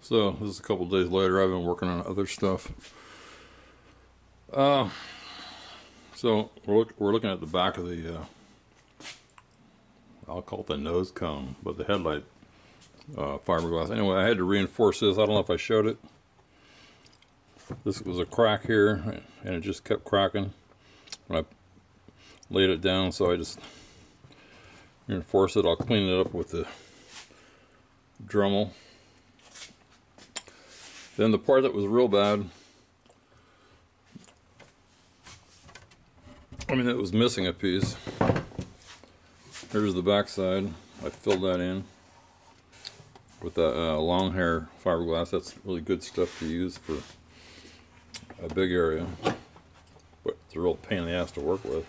So this is a couple days later. I've been working on other stuff. So we're looking at the back of the I'll call it the nose cone, but the headlight fiberglass. Anyway, I had to reinforce this. I don't know if I showed it. This was a crack here, and it just kept cracking when I laid it down. So I just reinforced it. I'll clean it up with the Dremel. Then the part that was real bad, I mean, it was missing a piece. Here's the back side. I filled that in with that long hair fiberglass. That's really good stuff to use for a big area, but it's a real pain in the ass to work with.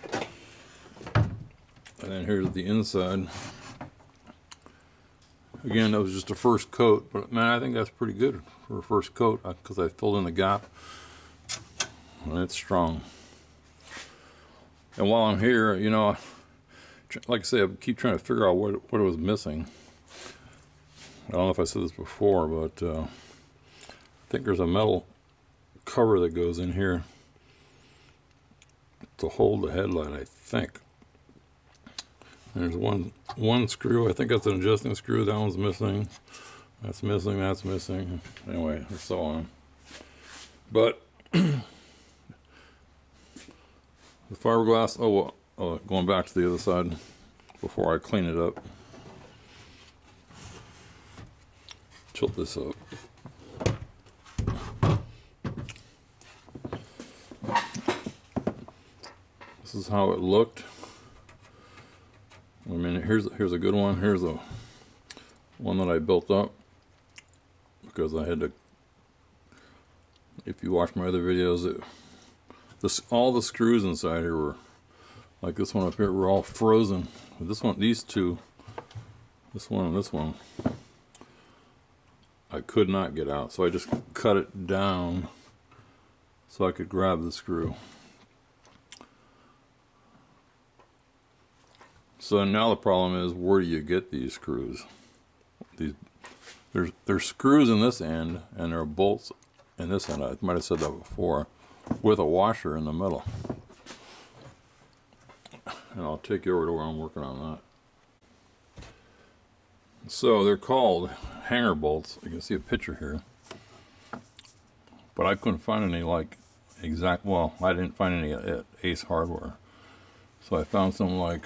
And then here's the inside. Again, that was just a first coat, but man, I think that's pretty good for a first coat because I filled in the gap and it's strong. And while I'm here, you know, like I say, I keep trying to figure out what it was missing. I don't know if I said this before, but I think there's a metal cover that goes in here to hold the headlight, I think. And there's one screw. I think that's an adjusting screw. That one's missing. That's missing. That's missing. Anyway, and so on. But the fiberglass. Oh, going back to the other side before I clean it up. Tilt this up. This is how it looked. I mean, here's a good one. Here's a one that I built up because I had to. If you watch my other videos, all the screws inside here were like this one up here were all frozen. This one, these two, this one and this one, I could not get out, so I just cut it down so I could grab the screw. So now the problem is, where do you get these screws? There's screws in this end, and there are bolts in this end. I might have said that before, with a washer in the middle. And I'll take you over to where I'm working on that. So they're called hanger bolts. You can see a picture here, but I couldn't find any like exact. Well, I didn't find any at Ace Hardware, so I found some like.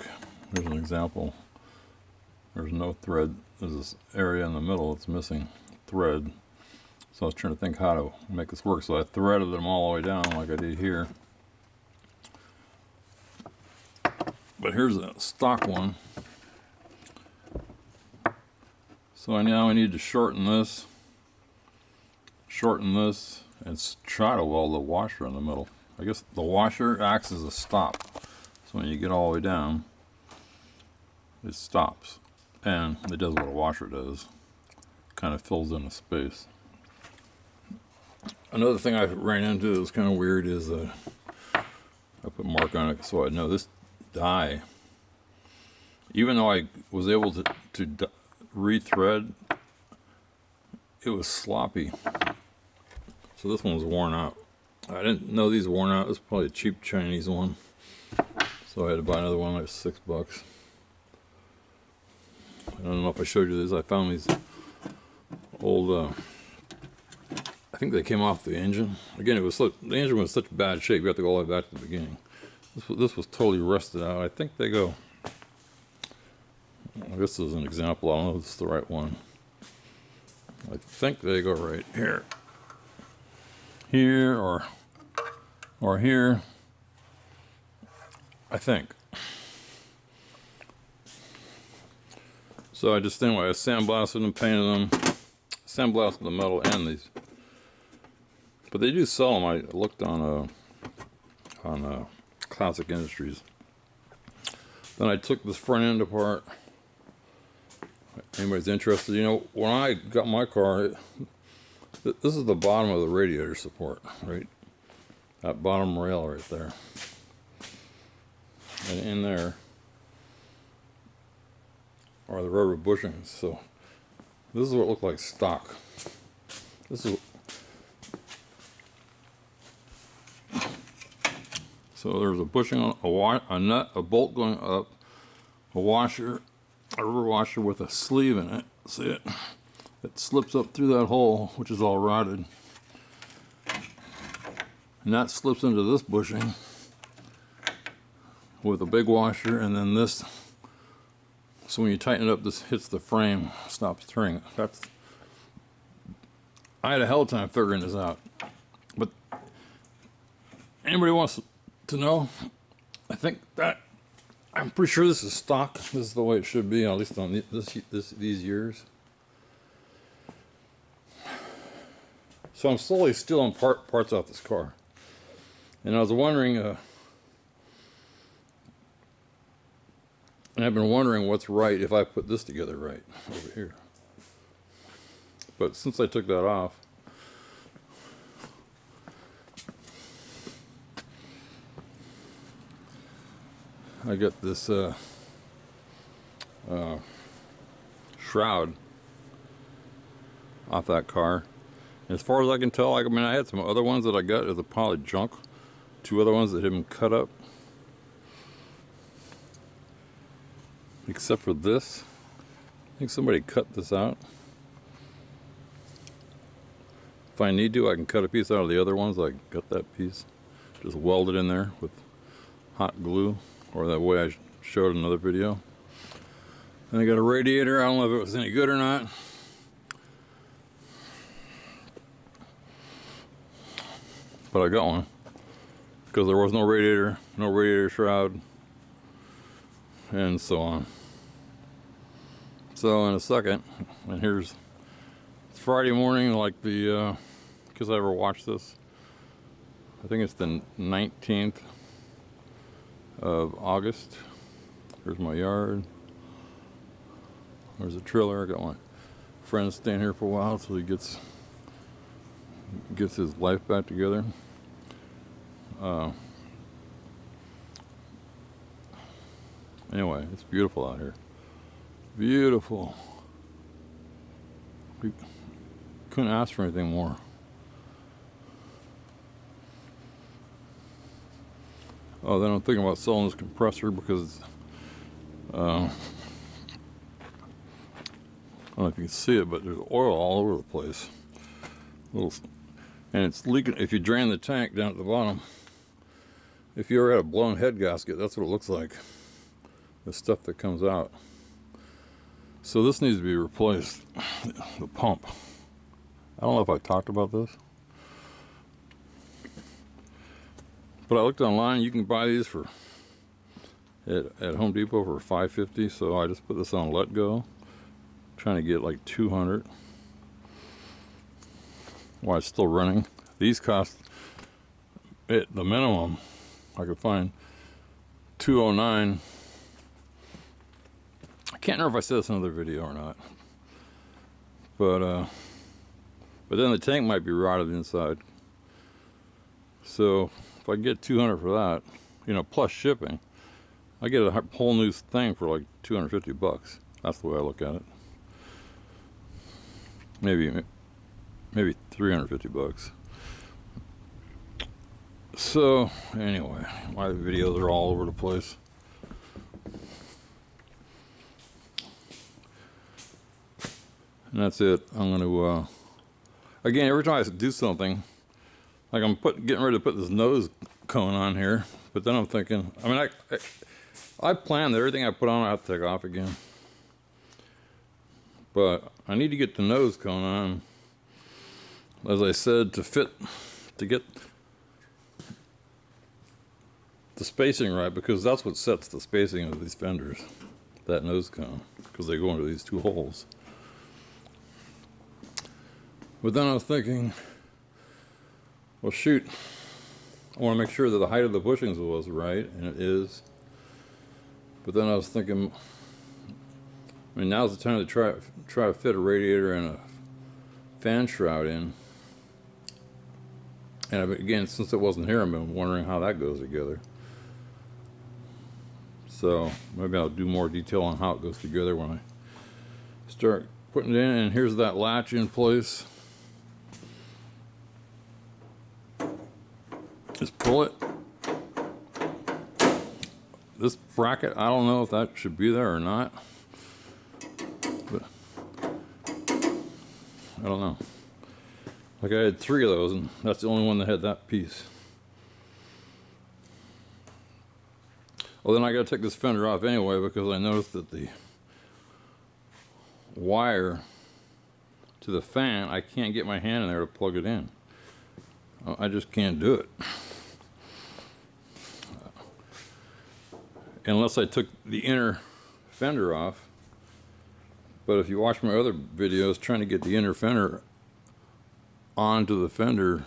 Here's an example. There's no thread. There's this area in the middle that's missing thread. So I was trying to think how to make this work. So I threaded them all the way down like I did here. But here's a stock one. So now I need to shorten this, and try to weld the washer in the middle. I guess the washer acts as a stop. So when you get all the way down, it stops, and it does what a washer does. Kind of fills in the space. Another thing I ran into that was kind of weird is I put mark on it so I know this die. Even though I was able to rethread, it was sloppy. So this one was worn out. I didn't know these were worn out. It was probably a cheap Chinese one, so I had to buy another one like $6. I don't know if I showed you this. I found these old, I think they came off the engine. Again, the engine was in such bad shape, you have to go all the way back to the beginning. This was totally rusted out. I think they go, this is an example. I don't know if this is the right one. I think they go right here. Here or here. I think. So I sandblasted and painted them, sandblasted the metal and these. But they do sell them. I looked on Classic Industries. Then I took this front end apart. Anybody's interested, you know, when I got my car, this is the bottom of the radiator support, right? That bottom rail right there. And in there are the rubber bushings. So this is what it looked like stock. This is so there's a bushing on a nut, a bolt going up, a washer, a rubber washer with a sleeve in it. See it? It slips up through that hole, which is all rotted, and that slips into this bushing with a big washer, and then this. So when you tighten it up, this hits the frame, stops turning. I had a hell of a time figuring this out. But anybody wants to know? I'm pretty sure this is stock. This is the way it should be, at least on these years. So I'm slowly stealing parts off this car, and I was wondering. And I've been wondering what's right if I put this together right over here. But since I took that off, I got this shroud off that car. And as far as I can tell, I mean, I had some other ones that I got as a pile of junk. 2 other ones that had been cut up. Except for this. I think somebody cut this out. If I need to, I can cut a piece out of the other ones. I got that piece. Just weld it in there with hot glue, or that way I showed in another video. And I got a radiator. I don't know if it was any good or not. But I got one. Because there was no radiator shroud, and so on. So in a second, and here's Friday morning, like the, because I ever watched this, I think it's the 19th of August. Here's my yard. There's a trailer. I got my friend staying here for a while till he gets his life back together. Anyway, it's beautiful out here. Beautiful. We couldn't ask for anything more. Oh, then I'm thinking about selling this compressor because I don't know if you can see it, but there's oil all over the place. And it's leaking. If you drain the tank down at the bottom, if you ever had a blown head gasket, that's what it looks like. The stuff that comes out. So this needs to be replaced. The pump. I don't know if I talked about this, but I looked online. You can buy these at Home Depot for $5.50. So I just put this on Let Go, trying to get like 200 while it's still running. These cost the minimum I could find $209. I can't remember if I said this in another video or not, but then the tank might be rotted inside. So if I get 200 for that, plus shipping, I get a whole new thing for like $250. That's the way I look at it. Maybe $350. So anyway, my videos are all over the place. And that's it. I'm going to, again, every time I do something, like I'm getting ready to put this nose cone on here, but then I'm thinking, I mean, I planned that everything I put on I have to take off again. But I need to get the nose cone on, as I said, to get the spacing right, because that's what sets the spacing of these fenders, that nose cone, because they go into these 2 holes. But then I was thinking, well, shoot, I want to make sure that the height of the bushings was right, and it is. But then I was thinking, I mean, now's the time to try to fit a radiator and a fan shroud in. And again, since it wasn't here, I've been wondering how that goes together. So maybe I'll do more detail on how it goes together when I start putting it in. And here's that latch in place. Just pull it. This bracket, I don't know if that should be there or not, but I don't know. Like, I had 3 of those, and that's the only one that had that piece. Well, then I got to take this fender off anyway, because I noticed that the wire to the fan, I can't get my hand in there to plug it in. I just can't do it. Unless I took the inner fender off. But if you watch my other videos, trying to get the inner fender onto the fender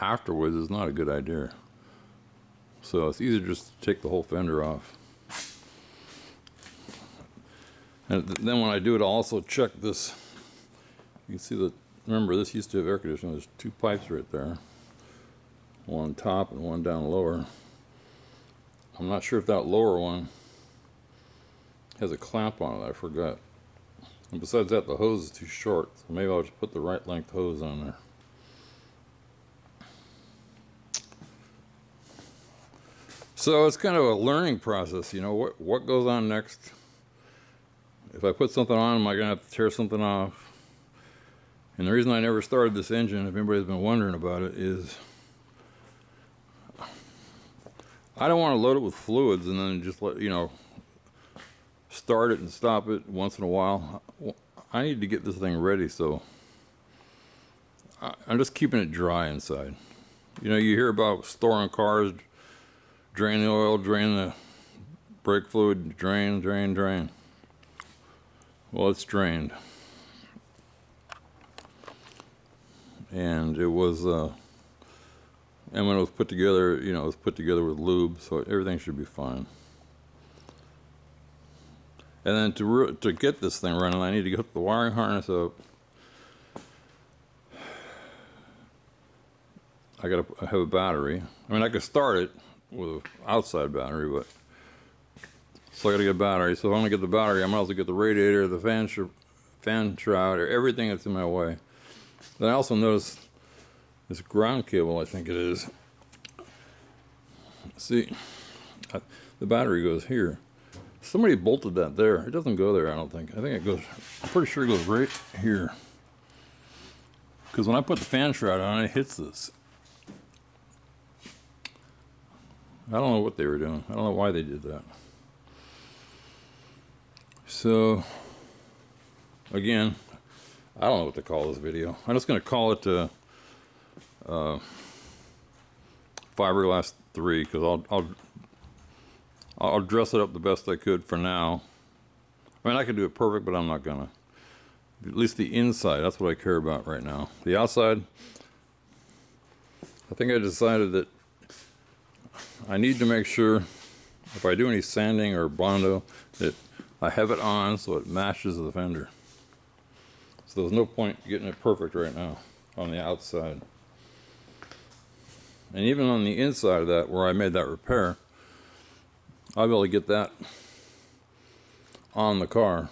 afterwards is not a good idea. So it's easier just to take the whole fender off. And then when I do it, I'll also check this. You can see that, remember, this used to have air conditioning. There's 2 pipes right there. One top and one down lower. I'm not sure if that lower one has a clamp on it. I forgot. And besides that, the hose is too short. So maybe I'll just put the right length hose on there. So it's kind of a learning process, you know, what goes on next. If I put something on, am I going to have to tear something off? And the reason I never started this engine, if anybody's been wondering about it, is I don't want to load it with fluids and then just let, you know, start it and stop it once in a while. I need to get this thing ready, so I'm just keeping it dry inside. You know, you hear about storing cars, drain the oil, drain the brake fluid, drain, drain, drain. Well, it's drained. And it was, and when it was put together, you know, it was put together with lube, so everything should be fine. And then to get this thing running, I need to hook the wiring harness up. I gotta have a battery. I mean, I could start it with an outside battery, but so I gotta get a battery. So if I'm gonna get the battery, I might as well get the radiator, the fan shroud, or everything that's in my way. Then I also noticed this ground cable, I think it is. See, the battery goes here. Somebody bolted that there. It doesn't go there, I don't think. I think it goes, I'm pretty sure it goes right here. Because when I put the fan shroud on, it hits this. I don't know what they were doing. I don't know why they did that. So, again, I don't know what to call this video. I'm just going to call it fiberglass 3, because I'll dress it up the best I could for now. I mean, I could do it perfect, but I'm not gonna. At least the inside, that's what I care about right now. The outside, I think I decided that I need to make sure if I do any sanding or Bondo that I have it on so it matches the fender. So there's no point getting it perfect right now on the outside. And even on the inside of that, where I made that repair, I'll be able to get that on the car.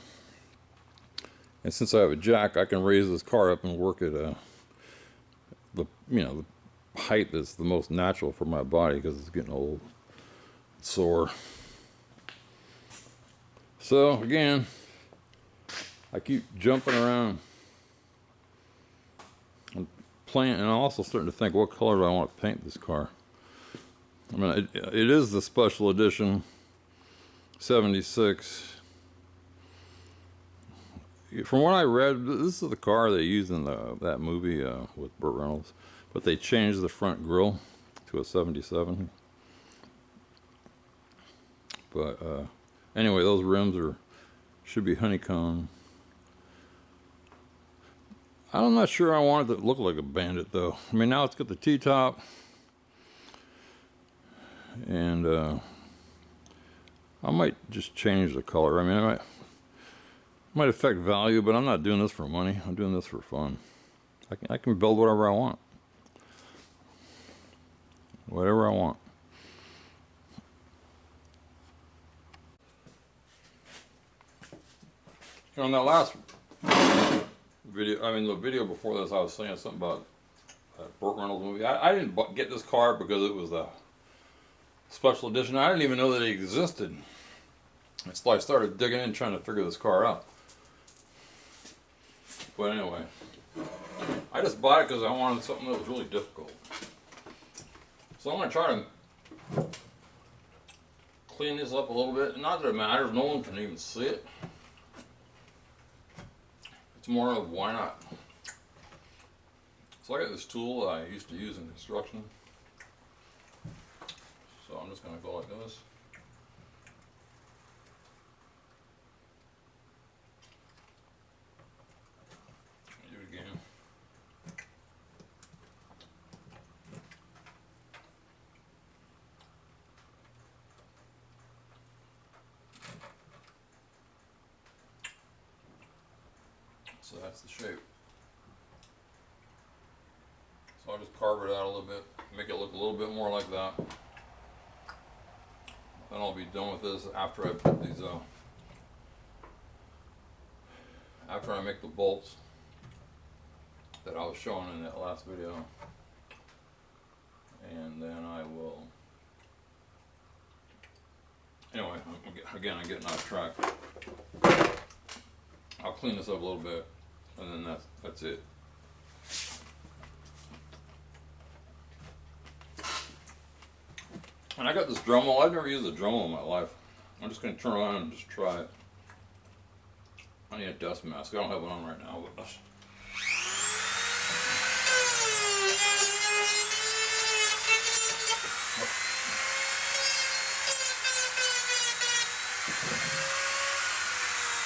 And since I have a jack, I can raise this car up and work at the height that's the most natural for my body, because it's getting old, sore. So again, I keep jumping around and playing, and I'm also starting to think, what color do I want to paint this car? I mean, it is the special edition 76. From what I read, this is the car they used in that movie with Burt Reynolds, but they changed the front grille to a 77. But anyway, those rims should be honeycomb. I'm not sure I want it to look like a Bandit, though. I mean, now it's got the T-top, and I might just change the color. I mean, it might affect value, but I'm not doing this for money. I'm doing this for fun. I can build whatever I want. Whatever I want. On that last video, I mean the video before this, I was saying something about Burt Reynolds movie. I didn't get this car because it was a special edition. I didn't even know that it existed. It's like I started digging in trying to figure this car out. But anyway, I just bought it because I wanted something that was really difficult. So I'm going to try to clean this up a little bit. Not that it matters, no one can even see it. It's more of why not. So I got this tool that I used to use in construction. So I'm just going to go like this. Do it again. So that's the shape. So I'll just carve it out a little bit, make it look a little bit more like that. Then I'll be done with this after I put these after I make the bolts that I was showing in that last video. And then I will, anyway, again, I'm getting off track. I'll clean this up a little bit, and then that's it. And I got this Dremel. I've never used a Dremel in my life. I'm just going to turn around and just try it. I need a dust mask. I don't have one on right now, but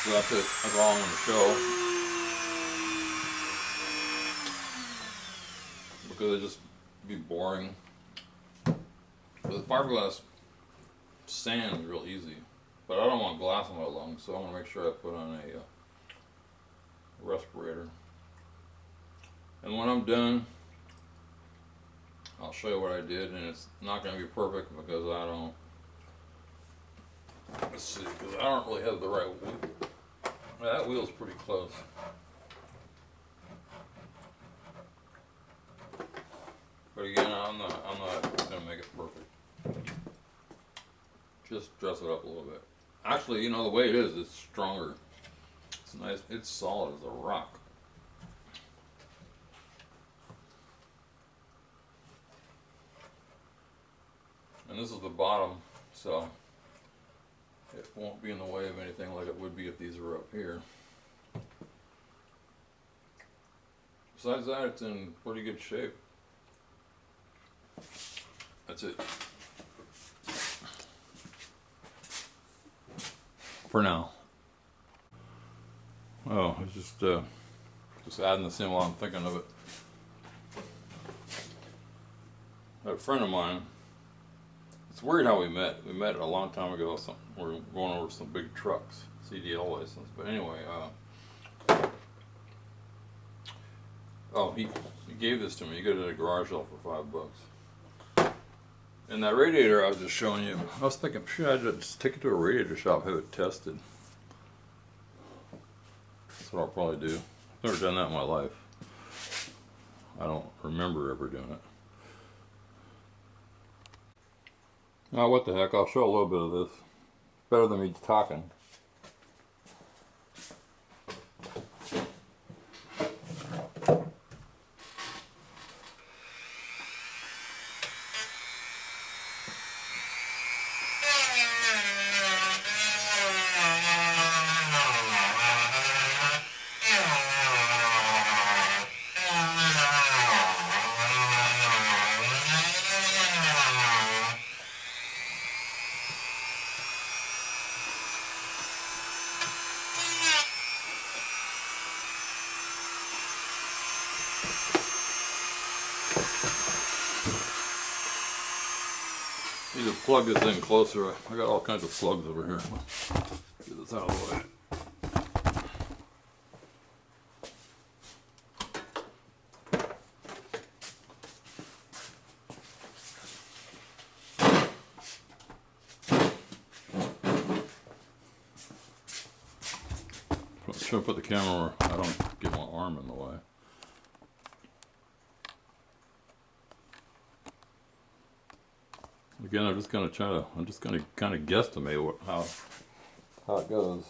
so that's it. That's all I'm going to show. Because it'd just be boring. But the fiberglass sand is real easy. But I don't want glass on my lungs, so I want to make sure I put on a respirator. And when I'm done, I'll show you what I did, and it's not going to be perfect because I don't, let's see, because I don't really have the right wheel. That wheel's pretty close. But again, I'm not going to make it perfect. Just dress it up a little bit. Actually, you know, the way it is, it's stronger. It's nice. It's solid as a rock. And this is the bottom, so it won't be in the way of anything like it would be if these were up here. Besides that, it's in pretty good shape. That's it. For now. Oh, it's just adding this in while I'm thinking of it. A friend of mine, it's weird how we met. We met a long time ago. We were going over some big trucks, CDL license. But anyway, oh, he gave this to me. He got it at a garage sale for $5. And that radiator I was just showing you, I was thinking, should I just take it to a radiator shop, have it tested? That's what I'll probably do. I've never done that in my life. I don't remember ever doing it. Now, what the heck, I'll show a little bit of this. Better than me talking. Need to plug this in closer. I got all kinds of plugs over here. Get this out of the way. Should I put the camera where I don't get my arm in the way. Again, I'm just gonna kind of guesstimate how it goes.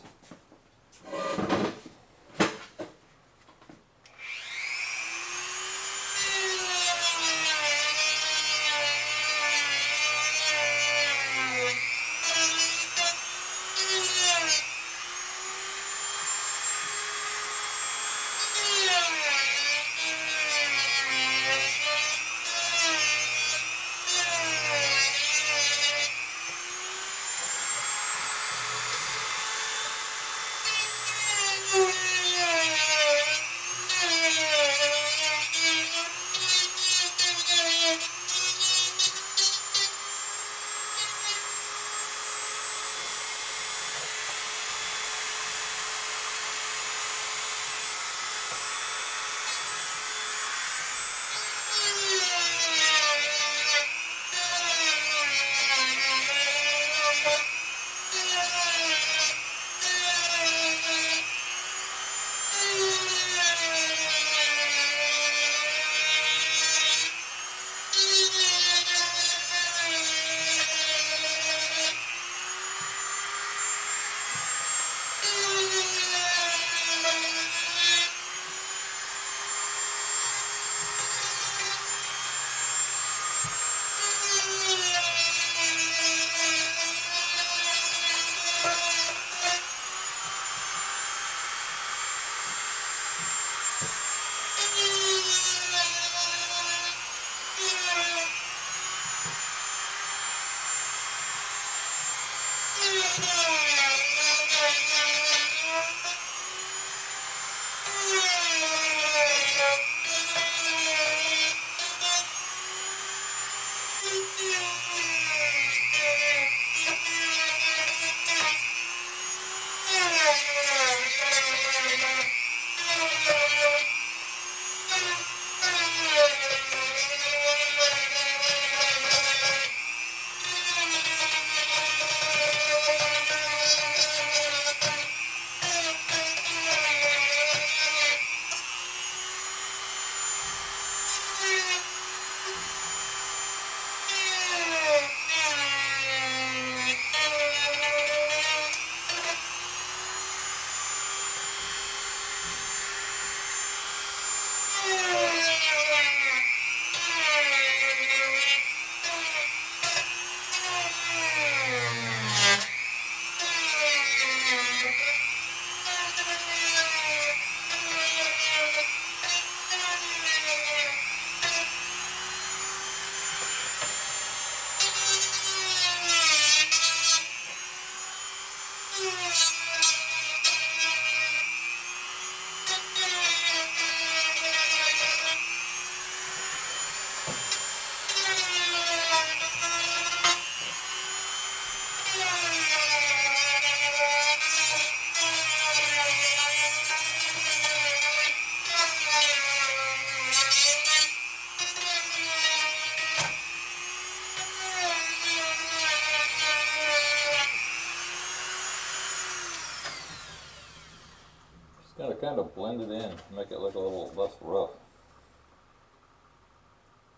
Just gotta kind of blend it in, make it look a little less rough.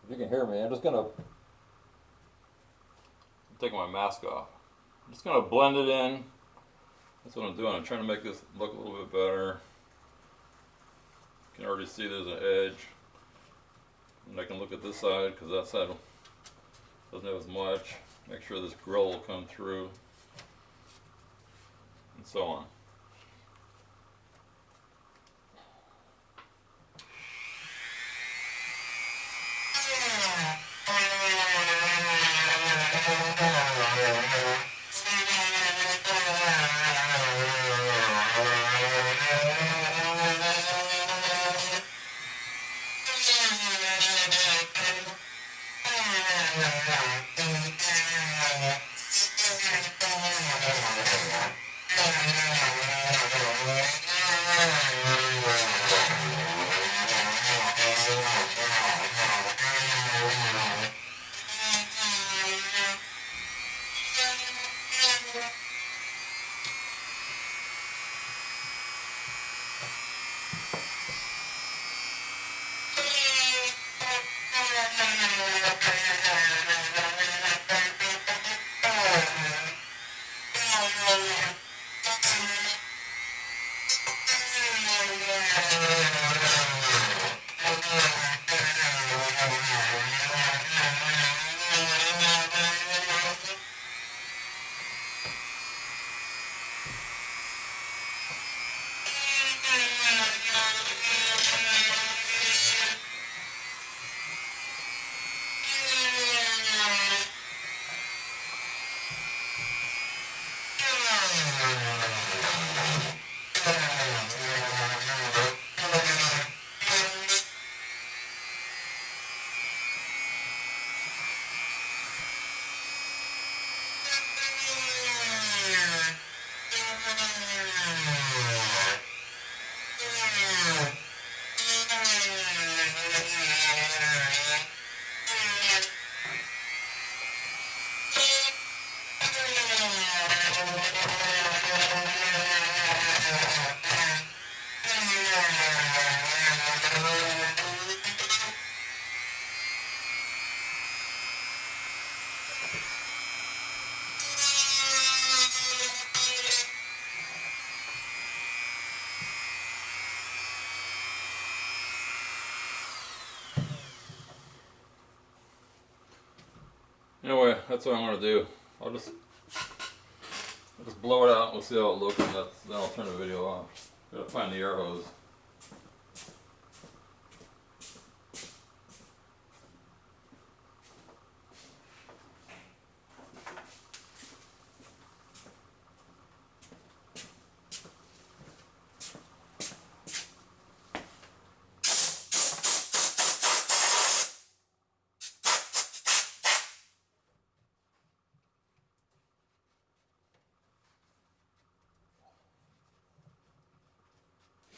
If you can hear me, I'm just gonna take my mask off. I'm just gonna blend it in. That's what I'm doing. I'm trying to make this look a little bit better. You can already see there's an edge. And I can look at this side because that side doesn't have as much. Make sure this grill will come through. And so on. Anyway, that's what I'm gonna do. I'll just blow it out. We'll see how it looks, and then I'll turn the video off. Gotta find the air hose.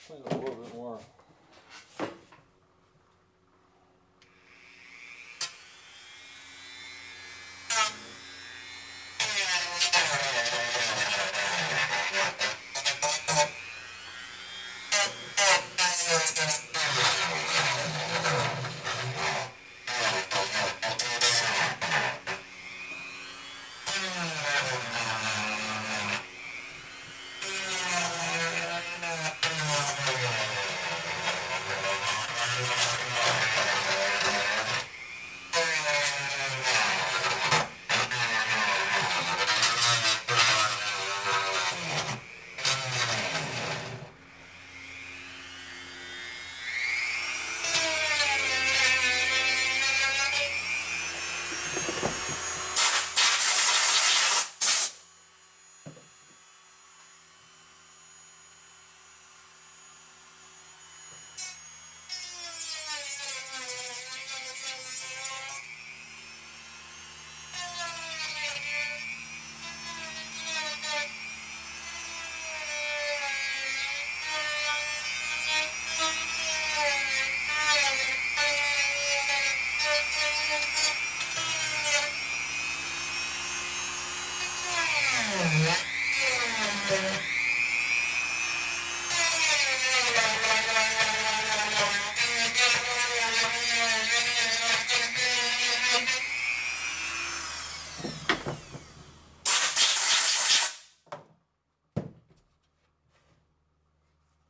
Clean it a little bit more.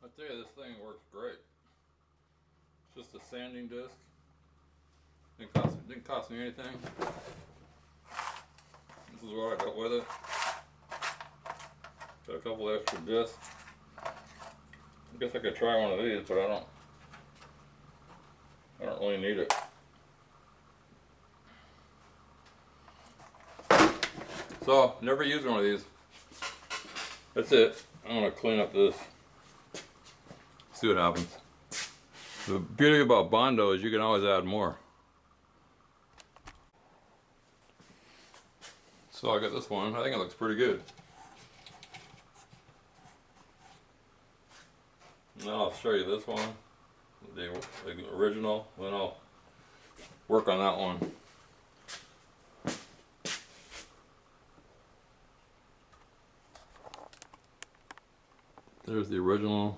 I tell you, this thing works great. It's just a sanding disc. Didn't cost me anything. This is what I got with it. Got a couple extra discs. I guess I could try one of these, but I don't really need it. So, never used one of these. That's it. I'm gonna clean up this. See what happens. The beauty about Bondo is you can always add more. So I got this one. I think it looks pretty good. Now I'll show you this one, the original. Then I'll work on that one. There's the original.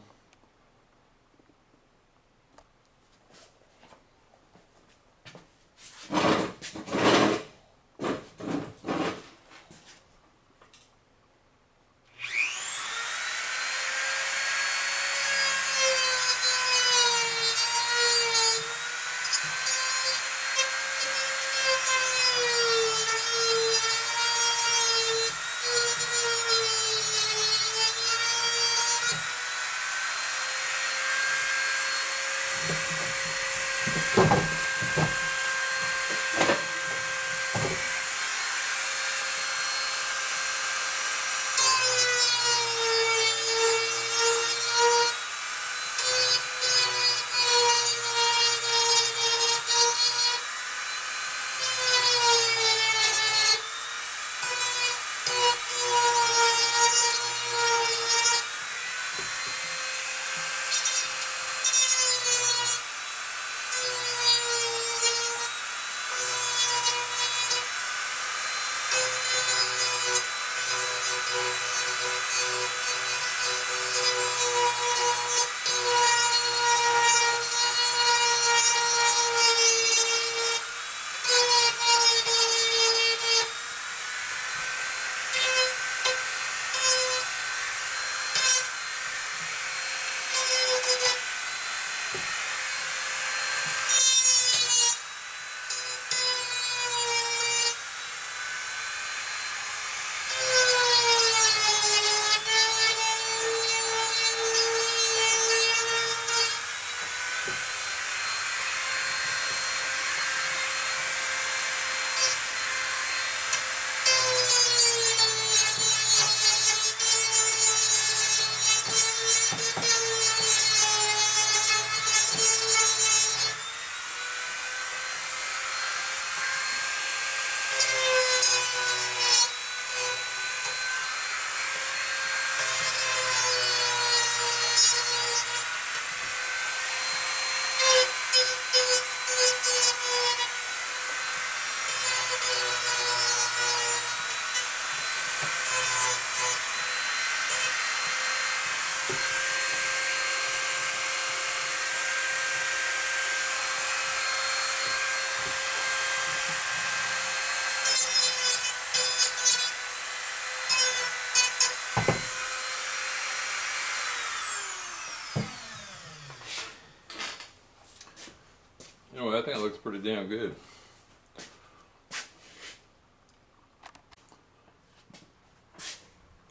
Anyway, I think it looks pretty damn good.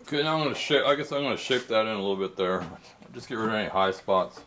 Okay, now I'm gonna shape. I guess I'm gonna shape that in a little bit there. Just get rid of any high spots.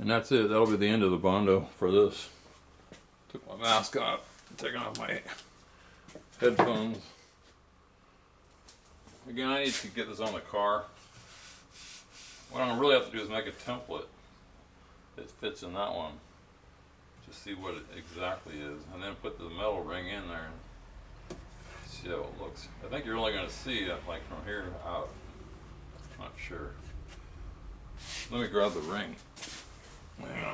And that's it. That'll be the end of the Bondo for this. Took my mask off, taking off my headphones. Again, I need to get this on the car. What I really have to do is make a template that fits in that one. Just see what it exactly is. And then put the metal ring in there and see how it looks. I think you're only going to see it like from here out. Not sure. Let me grab the ring. Yeah.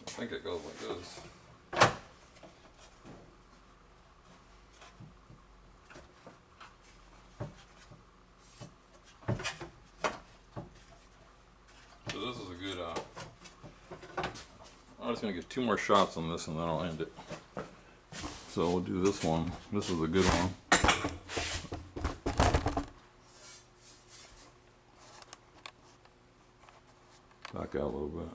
I think it goes like this. So this is a good, I'm just going to get 2 more shots on this and then I'll end it. So we'll do this one. This is a good one. Back out a little bit.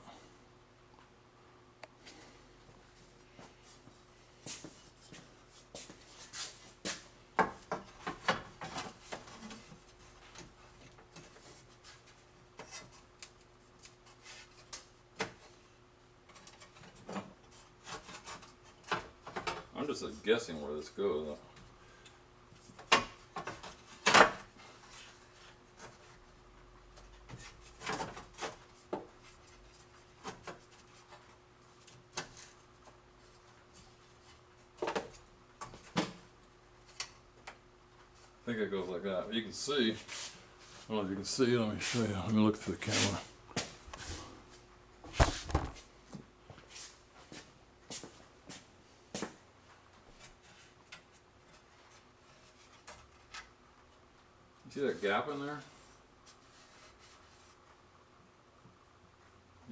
I'm just guessing where this goes. I think it goes like that. You can see. I don't know if you can see. Let me show you. Let me look through the camera. You see that gap in there?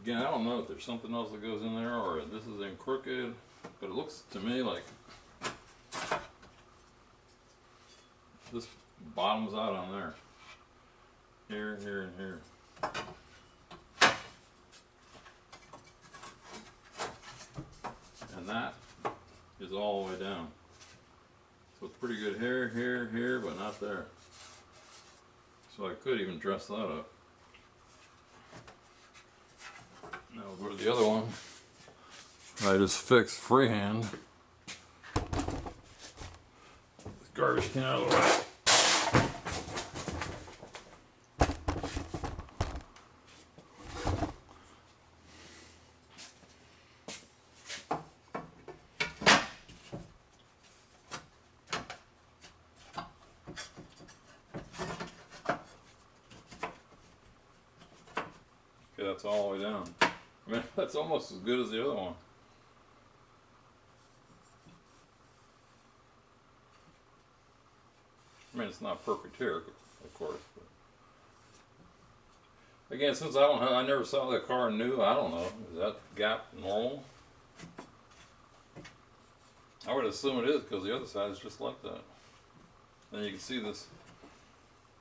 Again, I don't know if there's something else that goes in there or this is in crooked, but it looks to me like this bottoms out on there. Here, here, and here. And that is all the way down. So it's pretty good here, here, here, but not there. So I could even dress that up. Now we'll go to the other one. I just fixed freehand. This garbage can out of the way. that's all the way down. I mean, that's almost as good as the other one. I mean, it's not perfect here, of course. But again, since I never saw the car new, I don't know. Is that gap normal? I would assume it is because the other side is just like that. And you can see this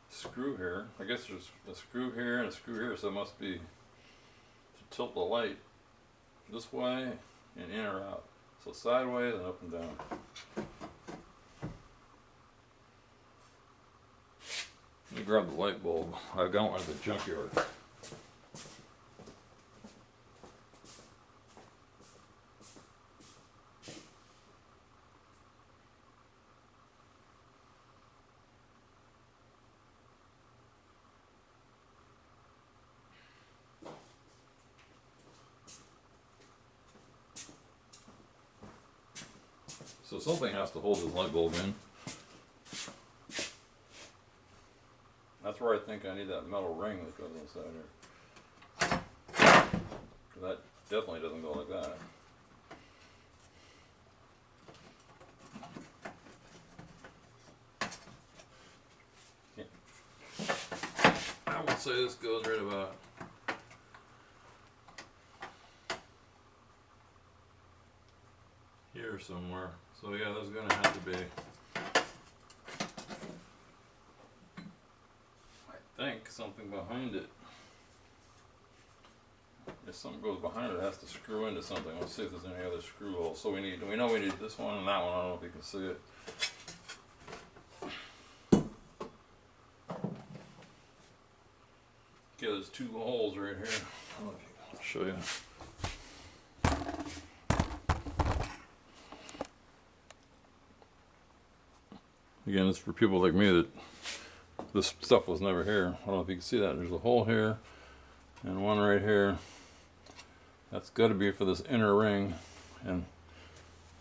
screw here. I guess there's a screw here and a screw here, so it must be to tilt the light this way and in or out. So sideways and up and down. Let me grab the light bulb. I got one at the junkyard. So something has to hold this light bulb in. That's where I think I need that metal ring that goes inside here. 'Cause that definitely doesn't go like that. I would say this goes right about here somewhere. So yeah, there's gonna have to be, I think, something behind it. If something goes behind it, it has to screw into something. Let's see if there's any other screw holes. So we know we need this one and that one. I don't know if you can see it. Okay, there's two holes right here. I'll show you. Again, it's for people like me that this stuff was never here. I don't know if you can see that. There's a hole here and one right here. That's got to be for this inner ring. And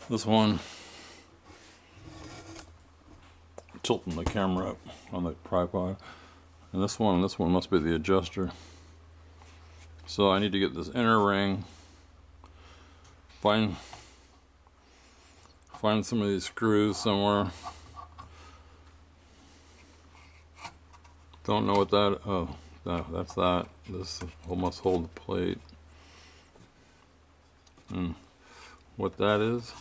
this one, tilting the camera up on the tripod. And this one must be the adjuster. So I need to get this inner ring, find some of these screws somewhere. Don't know what that, oh, no, that's that. This must hold the plate. And what that is,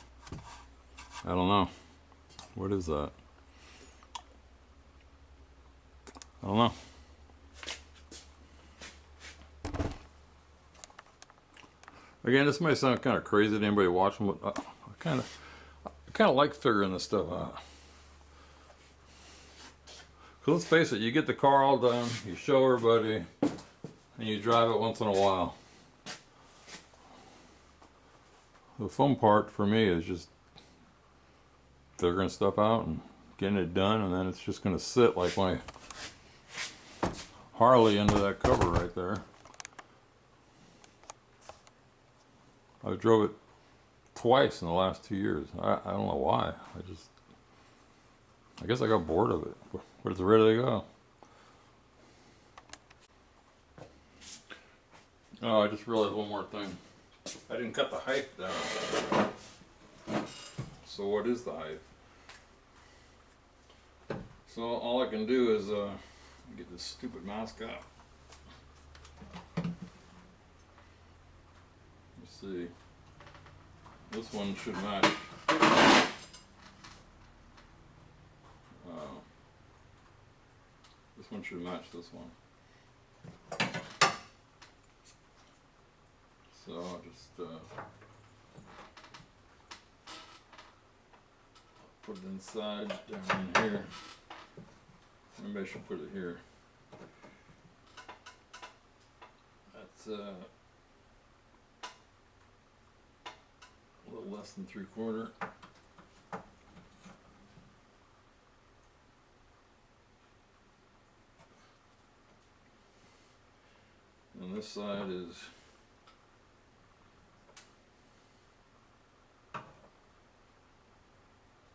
I don't know. What is that? I don't know. Again, this might sound kind of crazy to anybody watching, but I kind of like figuring this stuff out. Cause let's face it, you get the car all done, you show everybody, and you drive it once in a while. The fun part for me is just figuring stuff out and getting it done, and then it's just going to sit like my Harley under that cover right there. I drove it twice in the last 2 years. I don't know why. I guess I got bored of it, but it's ready to go. Oh, I just realized one more thing. I didn't cut the height down. So what is the height? So all I can do is get this stupid mask out. Let's see. This one should match. This one should match this one. So I'll just put it inside down in here. Maybe I should put it here. That's a little less than 3/4. And this side is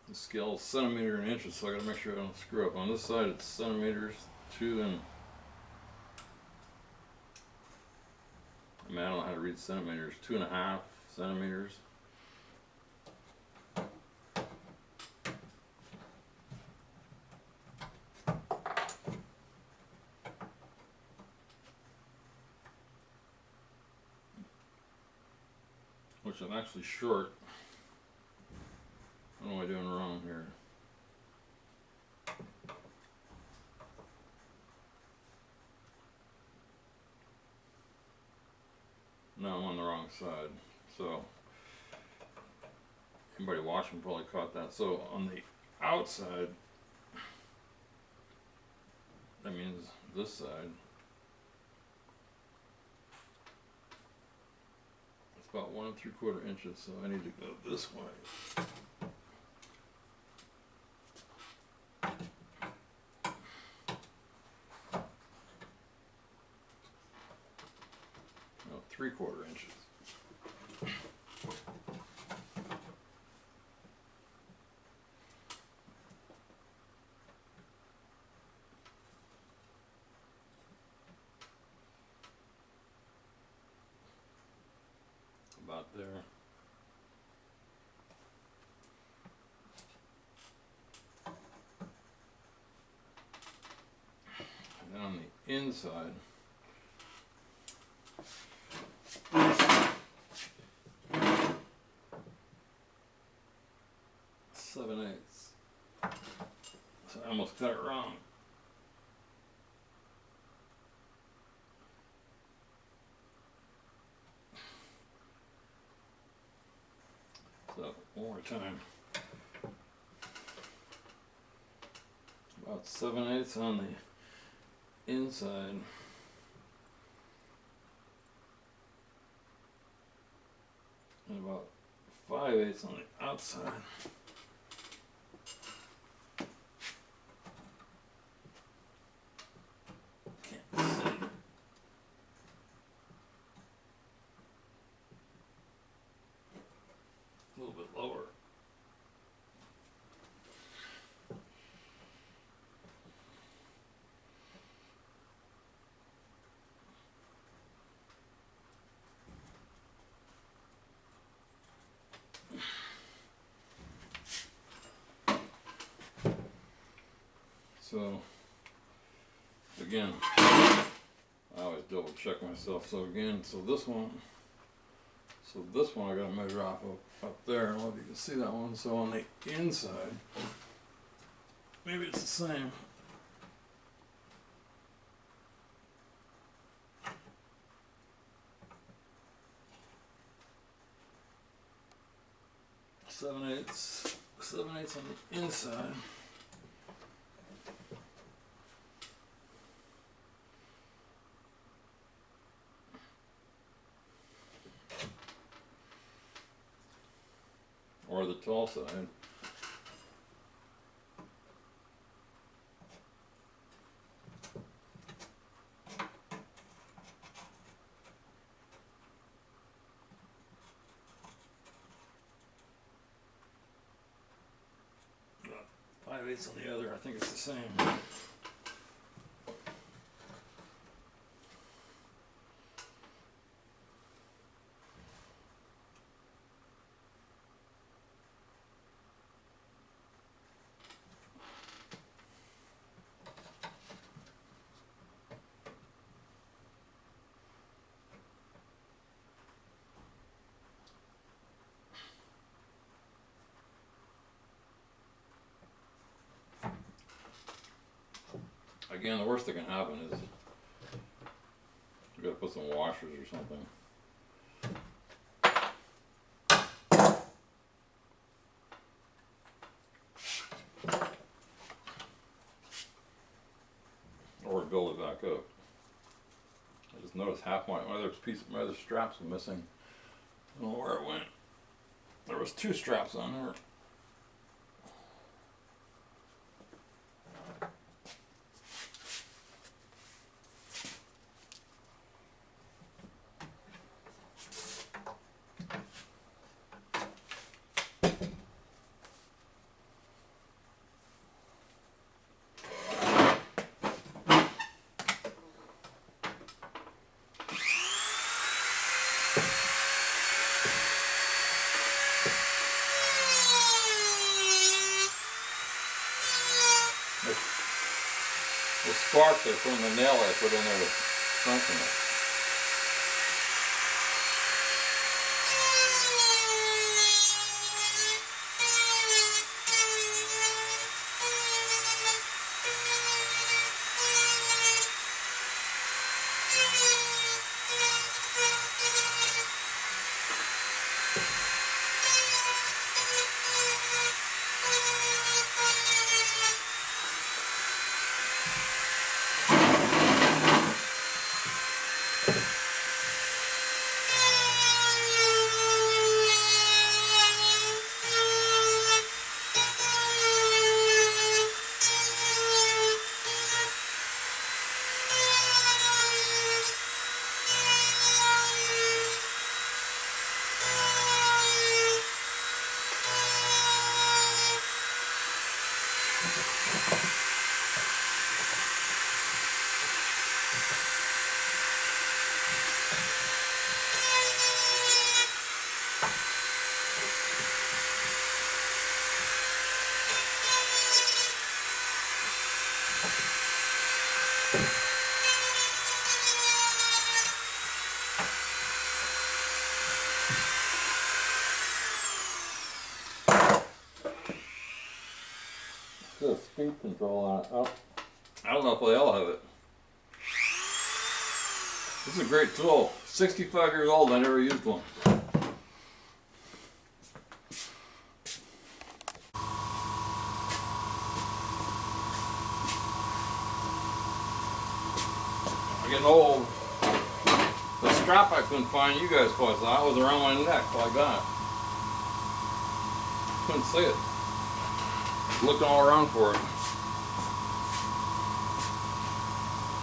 the scale is centimeter and inches, so I gotta make sure I don't screw up. On this side it's centimeters, 2 and I mean, I don't know how to read centimeters. 2.5 centimeters. Which I'm actually short. What am I doing wrong here? No, I'm on the wrong side. So, anybody watching probably caught that. So, on the outside, that means this side. It's about 1 3/4 inches, so I need to go this way. No, 3/4 inches. About there. And then on the inside, seven eighths. So I almost got it wrong. So one more time. About 7/8 on the inside. And about 5/8 on the outside. Can't see. A little bit lower. So again, I always double check myself. So again, so this one I gotta measure off up there. I don't know if you can see that one. So on the inside, maybe it's the same. Seven eighths on the inside. Or the tall side. About 5/8 on the other. I think it's the same. Again, the worst that can happen is you gotta put some washers or something. Or build it back up. I just noticed half my other straps were missing. I don't know where it went. There was 2 straps on there. The sparks are from the nail I put in there to strengthen it. There's a speed control on it. Oh, I don't know if they'll have it. This is a great tool. 65 years old, I never used one. I'm getting old. The strap I couldn't find, you guys probably saw it, was around my neck like that. Couldn't see it. Looking all around for it.